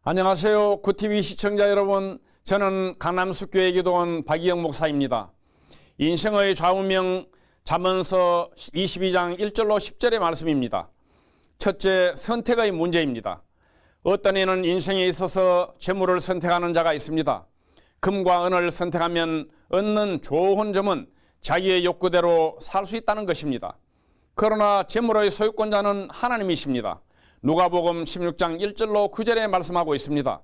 안녕하세요. 구TV 시청자 여러분, 저는 강남숙교회 기도원 박이영 목사입니다. 인생의 좌우명 잠언서 22장 1절로 10절의 말씀입니다. 첫째, 선택의 문제입니다. 어떤 이는 인생에 있어서 재물을 선택하는 자가 있습니다. 금과 은을 선택하면 얻는 좋은 점은 자기의 욕구대로 살 수 있다는 것입니다. 그러나 재물의 소유권자는 하나님이십니다. 누가복음 16장 1절로 9절에 말씀하고 있습니다.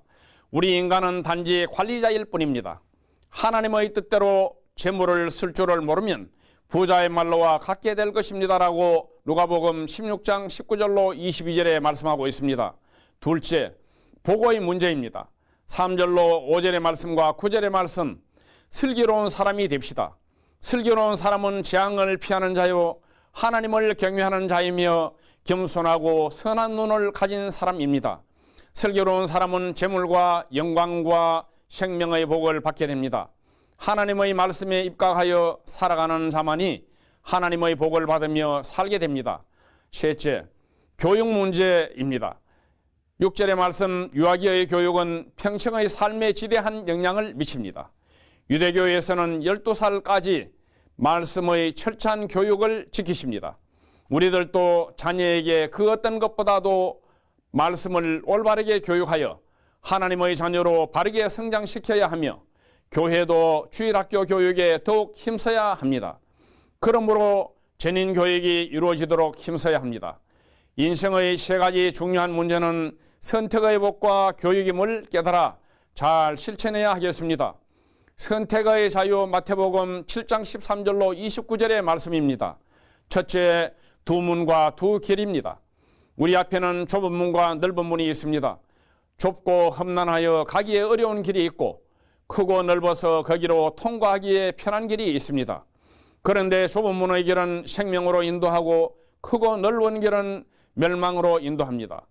우리 인간은 단지 관리자일 뿐입니다. 하나님의 뜻대로 재물을 쓸 줄을 모르면 부자의 말로와 같게 될 것입니다 라고 누가복음 16장 19절로 22절에 말씀하고 있습니다. 둘째, 보고의 문제입니다. 3절로 5절의 말씀과 9절의 말씀, 슬기로운 사람이 됩시다. 슬기로운 사람은 재앙을 피하는 자요 하나님을 경외하는 자이며 겸손하고 선한 눈을 가진 사람입니다. 슬기로운 사람은 재물과 영광과 생명의 복을 받게 됩니다. 하나님의 말씀에 입각하여 살아가는 자만이 하나님의 복을 받으며 살게 됩니다. 셋째, 교육 문제입니다. 6절의 말씀, 유아기의 교육은 평생의 삶에 지대한 영향을 미칩니다. 유대교에서는 12살까지 말씀의 철저한 교육을 지키십니다. 우리들도 자녀에게 그 어떤 것보다도 말씀을 올바르게 교육하여 하나님의 자녀로 바르게 성장시켜야 하며 교회도 주일학교 교육에 더욱 힘써야 합니다. 그러므로 전인 교육이 이루어지도록 힘써야 합니다. 인생의 세 가지 중요한 문제는 선택의 복과 교육임을 깨달아 잘 실천해야 하겠습니다. 선택의 자유, 마태복음 7장 13절로 29절의 말씀입니다. 첫째, 두 문과 두 길입니다. 우리 앞에는 좁은 문과 넓은 문이 있습니다. 좁고 험난하여 가기에 어려운 길이 있고 크고 넓어서 거기로 통과하기에 편한 길이 있습니다. 그런데 좁은 문의 길은 생명으로 인도하고 크고 넓은 길은 멸망으로 인도합니다.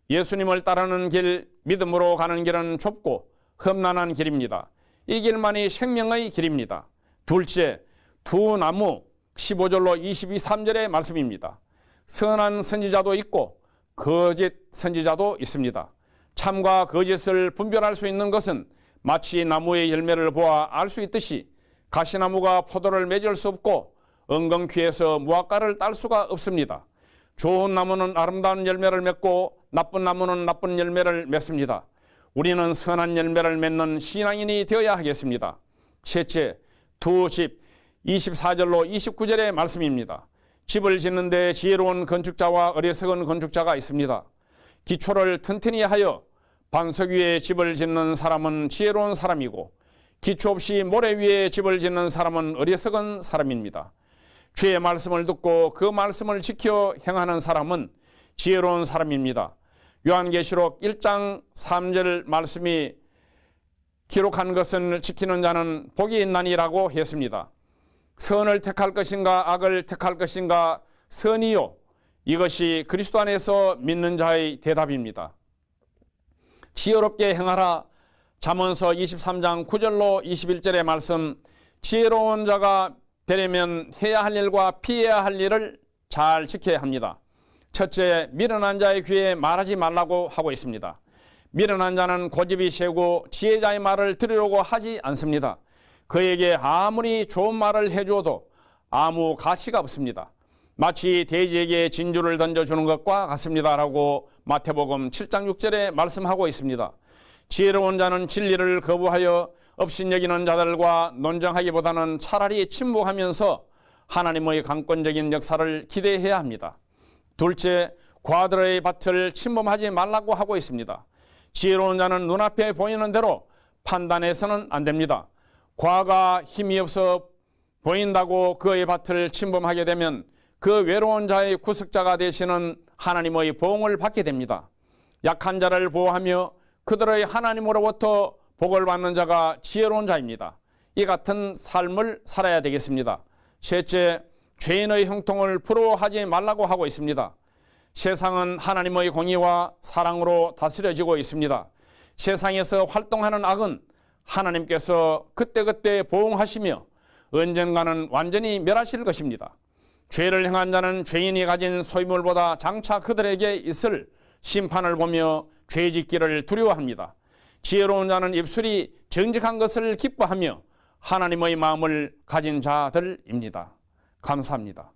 예수님을 따르는 길, 믿음으로 가는 길은 좁고 험난한 길입니다. 이 길만이 생명의 길입니다. 둘째, 두 나무 15절로 23절의 말씀입니다. 선한 선지자도 있고 거짓 선지자도 있습니다. 참과 거짓을 분별할 수 있는 것은 마치 나무의 열매를 보아 알 수 있듯이 가시나무가 포도를 맺을 수 없고 엉겅퀴에서 무화과를 딸 수가 없습니다. 좋은 나무는 아름다운 열매를 맺고 나쁜 나무는 나쁜 열매를 맺습니다. 우리는 선한 열매를 맺는 신앙인이 되어야 하겠습니다. 셋째, 두 집 24절로 29절의 말씀입니다. 집을 짓는데 지혜로운 건축자와 어리석은 건축자가 있습니다. 기초를 튼튼히 하여 반석 위에 집을 짓는 사람은 지혜로운 사람이고 기초 없이 모래 위에 집을 짓는 사람은 어리석은 사람입니다. 주의 말씀을 듣고 그 말씀을 지켜 행하는 사람은 지혜로운 사람입니다. 요한계시록 1장 3절 말씀이 기록한 것을 지키는 자는 복이 있나니라고 했습니다. 선을 택할 것인가 악을 택할 것인가 선이요, 이것이 그리스도 안에서 믿는 자의 대답입니다. 지혜롭게 행하라. 잠언서 23장 9절로 21절의 말씀, 지혜로운 자가 되려면 해야 할 일과 피해야 할 일을 잘 지켜야 합니다. 첫째, 미련한 자의 귀에 말하지 말라고 하고 있습니다. 미련한 자는 고집이 세고 지혜자의 말을 들으려고 하지 않습니다. 그에게 아무리 좋은 말을 해줘도 아무 가치가 없습니다. 마치 돼지에게 진주를 던져주는 것과 같습니다 라고 마태복음 7장 6절에 말씀하고 있습니다. 지혜로운 자는 진리를 거부하여 업신여기는 자들과 논쟁하기보다는 차라리 침묵하면서 하나님의 강권적인 역사를 기대해야 합니다. 둘째, 과들의 밭을 침범하지 말라고 하고 있습니다. 지혜로운 자는 눈앞에 보이는 대로 판단해서는 안 됩니다. 과가 힘이 없어 보인다고 그의 밭을 침범하게 되면 그 외로운 자의 구속자가 되시는 하나님의 보응을 받게 됩니다. 약한 자를 보호하며 그들의 하나님으로부터 복을 받는 자가 지혜로운 자입니다. 이 같은 삶을 살아야 되겠습니다. 셋째, 죄인의 형통을 부러워하지 말라고 하고 있습니다. 세상은 하나님의 공의와 사랑으로 다스려지고 있습니다. 세상에서 활동하는 악은 하나님께서 그때그때 보응하시며 언젠가는 완전히 멸하실 것입니다. 죄를 행한 자는 죄인이 가진 소유물보다 장차 그들에게 있을 심판을 보며 죄짓기를 두려워합니다. 지혜로운 자는 입술이 정직한 것을 기뻐하며 하나님의 마음을 가진 자들입니다. 감사합니다.